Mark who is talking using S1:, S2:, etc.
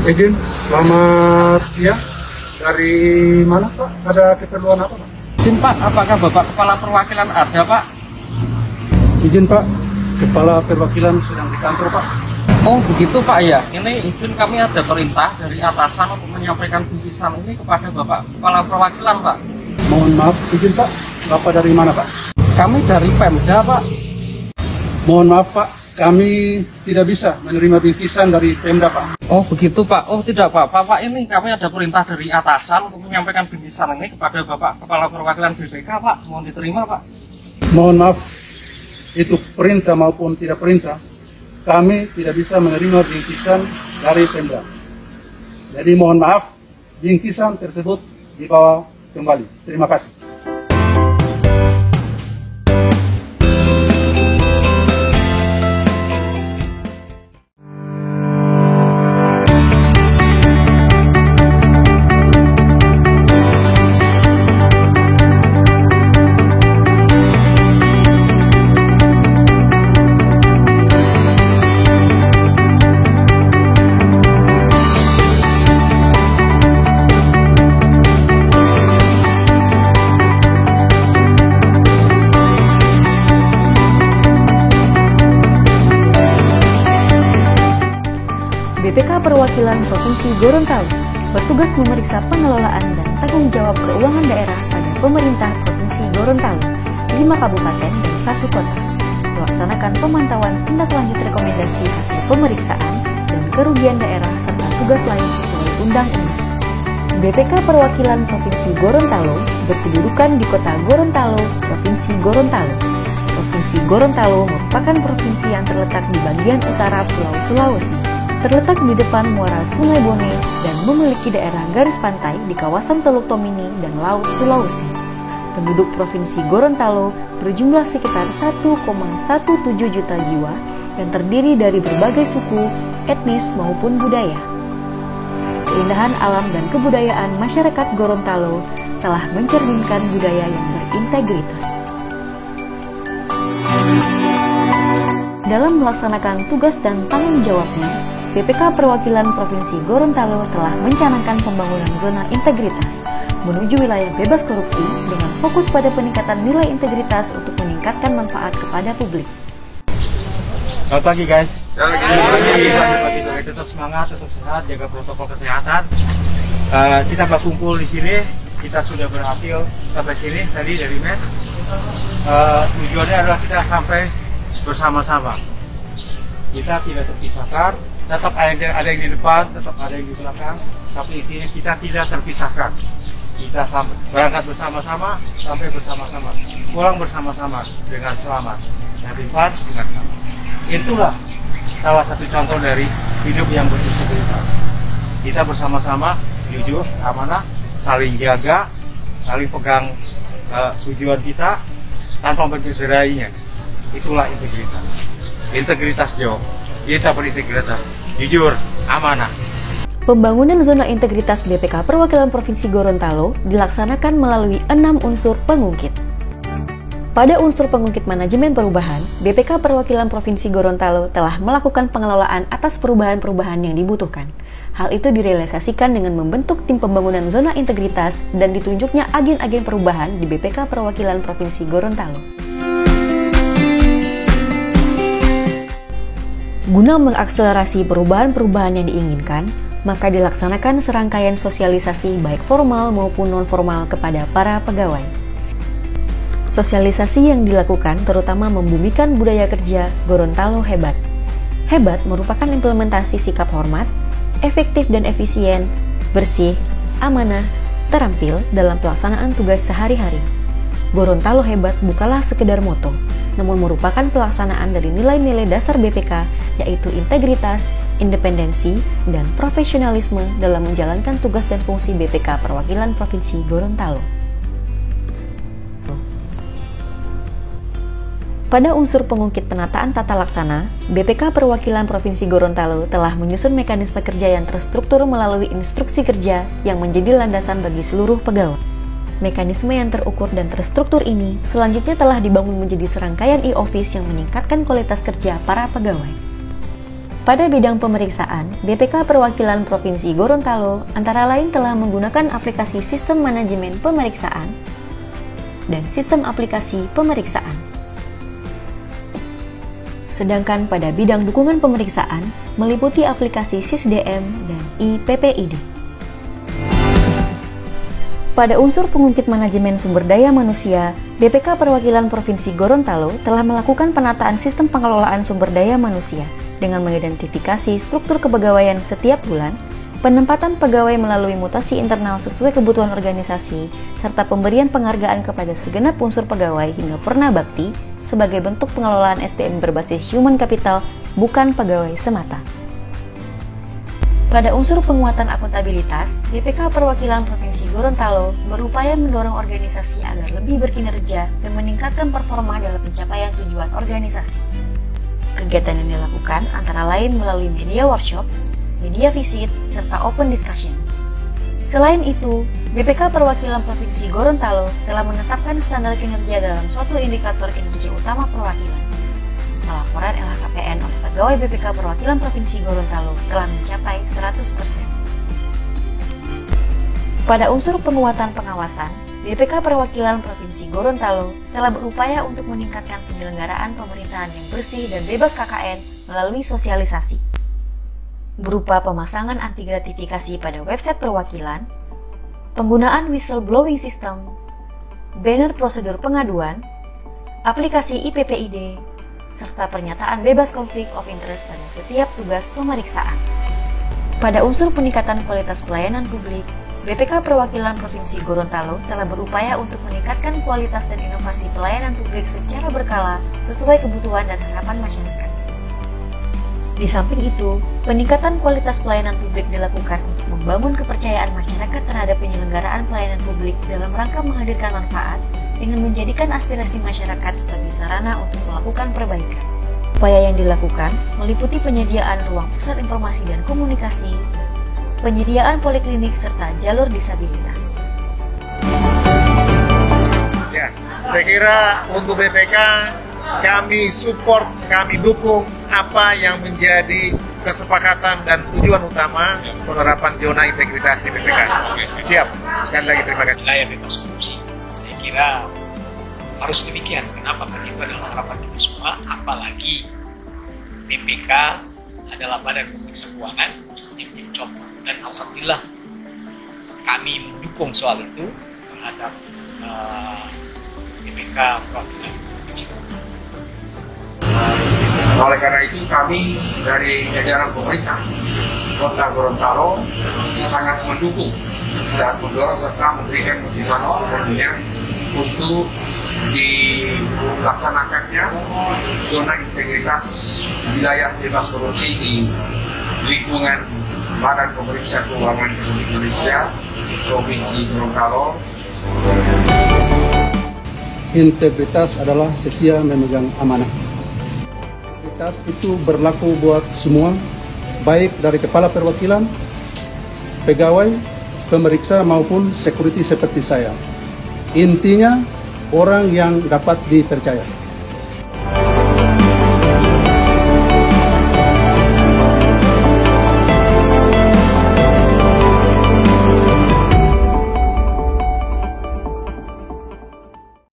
S1: Izin, selamat siang. Dari mana Pak? Ada keperluan apa Pak?
S2: Izin Pak, apakah Bapak Kepala Perwakilan ada Pak?
S1: Izin Pak, Kepala Perwakilan sedang di kantor Pak.
S2: Oh begitu Pak ya, ini izin kami ada perintah dari atasan untuk menyampaikan bingkisan ini kepada Bapak Kepala Perwakilan Pak.
S1: Mohon maaf, izin Pak, Bapak dari mana Pak?
S2: Kami dari Pemda Pak.
S1: Mohon maaf Pak, kami tidak bisa menerima bingkisan dari Pemda Pak.
S2: Oh begitu Pak, oh tidak Pak, Bapak ini kami ada perintah dari atasan untuk menyampaikan bingkisan ini kepada Bapak Kepala Perwakilan BPK Pak, mohon diterima Pak.
S1: Mohon maaf, itu perintah maupun tidak perintah, kami tidak bisa menerima bingkisan dari Pemda. Jadi mohon maaf, bingkisan tersebut dibawa kembali. Terima kasih.
S3: BPK Perwakilan Provinsi Gorontalo bertugas memeriksa pengelolaan dan tanggung jawab keuangan daerah pada pemerintah Provinsi Gorontalo, 5 kabupaten dan 1 kota, melaksanakan pemantauan tindak lanjut rekomendasi hasil pemeriksaan dan kerugian daerah serta tugas lain sesuai undang-undang. BPK Perwakilan Provinsi Gorontalo berkedudukan di Kota Gorontalo, Provinsi Gorontalo. Provinsi Gorontalo merupakan provinsi yang terletak di bagian utara Pulau Sulawesi, terletak di depan muara Sungai Bone dan memiliki daerah garis pantai di kawasan Teluk Tomini dan Laut Sulawesi. Penduduk Provinsi Gorontalo berjumlah sekitar 1,17 juta jiwa yang terdiri dari berbagai suku, etnis maupun budaya. Keindahan alam dan kebudayaan masyarakat Gorontalo telah mencerminkan budaya yang berintegritas. Dalam melaksanakan tugas dan tanggung jawabnya, BPK Perwakilan Provinsi Gorontalo telah mencanangkan pembangunan zona integritas menuju wilayah bebas korupsi dengan fokus pada peningkatan nilai integritas untuk meningkatkan manfaat kepada publik.
S4: Selamat pagi guys. Selamat pagi. Tetap semangat, tetap sehat, jaga protokol kesehatan. Kita berkumpul di sini, kita sudah berhasil sampai sini tadi dari MES. Tujuannya adalah kita sampai bersama-sama. Kita tidak terpisahkan. Tetap ada yang di depan, tetap ada yang di belakang, tapi intinya kita tidak terpisahkan. Kita berangkat bersama-sama, sampai bersama-sama, pulang bersama-sama dengan selamat, dan refund dengan selamat. Itulah salah satu contoh dari hidup yang berintegritas. Kita bersama-sama, jujur, amanah, saling jaga, saling pegang tujuan kita tanpa mencederainya. Itulah integritas. Integritas jauh. Kita berintegritas, jujur, amanah.
S3: Pembangunan zona integritas BPK Perwakilan Provinsi Gorontalo dilaksanakan melalui 6 unsur pengungkit. Pada unsur pengungkit manajemen perubahan, BPK Perwakilan Provinsi Gorontalo telah melakukan pengelolaan atas perubahan-perubahan yang dibutuhkan. Hal itu direalisasikan dengan membentuk tim pembangunan zona integritas dan ditunjuknya agen-agen perubahan di BPK Perwakilan Provinsi Gorontalo. Guna mengakselerasi perubahan-perubahan yang diinginkan, maka dilaksanakan serangkaian sosialisasi baik formal maupun non-formal kepada para pegawai. Sosialisasi yang dilakukan terutama membumikan budaya kerja Gorontalo Hebat. Hebat merupakan implementasi sikap hormat, efektif dan efisien, bersih, amanah, terampil dalam pelaksanaan tugas sehari-hari. Gorontalo Hebat bukanlah sekedar moto, namun merupakan pelaksanaan dari nilai-nilai dasar BPK, yaitu integritas, independensi, dan profesionalisme dalam menjalankan tugas dan fungsi BPK Perwakilan Provinsi Gorontalo. Pada unsur pengungkit penataan tata laksana, BPK Perwakilan Provinsi Gorontalo telah menyusun mekanisme kerja yang terstruktur melalui instruksi kerja yang menjadi landasan bagi seluruh pegawai. Mekanisme yang terukur dan terstruktur ini selanjutnya telah dibangun menjadi serangkaian e-office yang meningkatkan kualitas kerja para pegawai. Pada bidang pemeriksaan, BPK Perwakilan Provinsi Gorontalo antara lain telah menggunakan aplikasi Sistem Manajemen Pemeriksaan dan Sistem Aplikasi Pemeriksaan. Sedangkan pada bidang dukungan pemeriksaan meliputi aplikasi SISDM dan IPPID. Pada unsur pengungkit manajemen sumber daya manusia, BPK Perwakilan Provinsi Gorontalo telah melakukan penataan sistem pengelolaan sumber daya manusia dengan mengidentifikasi struktur kepegawaian setiap bulan, penempatan pegawai melalui mutasi internal sesuai kebutuhan organisasi, serta pemberian penghargaan kepada segenap unsur pegawai hingga purna bakti sebagai bentuk pengelolaan SDM berbasis human capital, bukan pegawai semata. Pada unsur penguatan akuntabilitas, BPK Perwakilan Provinsi Gorontalo berupaya mendorong organisasi agar lebih berkinerja dan meningkatkan performa dalam pencapaian tujuan organisasi. Kegiatan yang dilakukan antara lain melalui media workshop, media visit, serta open discussion. Selain itu, BPK Perwakilan Provinsi Gorontalo telah menetapkan standar kinerja dalam suatu indikator kinerja utama perwakilan. Pelaporan LHKPN oleh pegawai BPK Perwakilan Provinsi Gorontalo telah mencapai 100%. Pada unsur penguatan pengawasan, BPK Perwakilan Provinsi Gorontalo telah berupaya untuk meningkatkan penyelenggaraan pemerintahan yang bersih dan bebas KKN melalui sosialisasi, berupa pemasangan anti gratifikasi pada website perwakilan, penggunaan whistleblowing system, banner prosedur pengaduan, aplikasi IPPID, serta pernyataan bebas konflik of interest pada setiap tugas pemeriksaan. Pada unsur peningkatan kualitas pelayanan publik, BPK Perwakilan Provinsi Gorontalo telah berupaya untuk meningkatkan kualitas dan inovasi pelayanan publik secara berkala sesuai kebutuhan dan harapan masyarakat. Di samping itu, peningkatan kualitas pelayanan publik dilakukan untuk membangun kepercayaan masyarakat terhadap penyelenggaraan pelayanan publik dalam rangka menghadirkan manfaat dengan menjadikan aspirasi masyarakat sebagai sarana untuk melakukan perbaikan. Upaya yang dilakukan meliputi penyediaan ruang pusat informasi dan komunikasi, penyediaan poliklinik, serta jalur disabilitas.
S5: Ya, saya kira untuk BPK kami support, kami dukung apa yang menjadi kesepakatan dan tujuan utama penerapan zona integritas di BPK. Siap. Sekali lagi terima kasih.
S6: Wilayah bebas korupsi. Saya kira harus demikian. Kenapa? Karena itu adalah harapan kita semua. Apalagi BPK adalah badan pemeriksa keuangan, mestinya menjadi contoh. Dan alhamdulillah kami mendukung soal itu terhadap BPK Perwakilan Provinsi Gorontalo.
S7: Oleh karena itu kami dari jajaran pemerintah Kota Gorontalo sangat mendukung dan mendorong serta memberikan motivasi sepenuhnya untuk dilaksanakannya zona integritas wilayah bebas korupsi di lingkungan Badan Pemeriksa Keuangan Indonesia Provinsi Gorontalo.
S1: Integritas adalah setia memegang amanah. Integritas itu berlaku buat semua, baik dari kepala perwakilan, pegawai, pemeriksa maupun security seperti saya. Intinya, orang yang dapat dipercaya.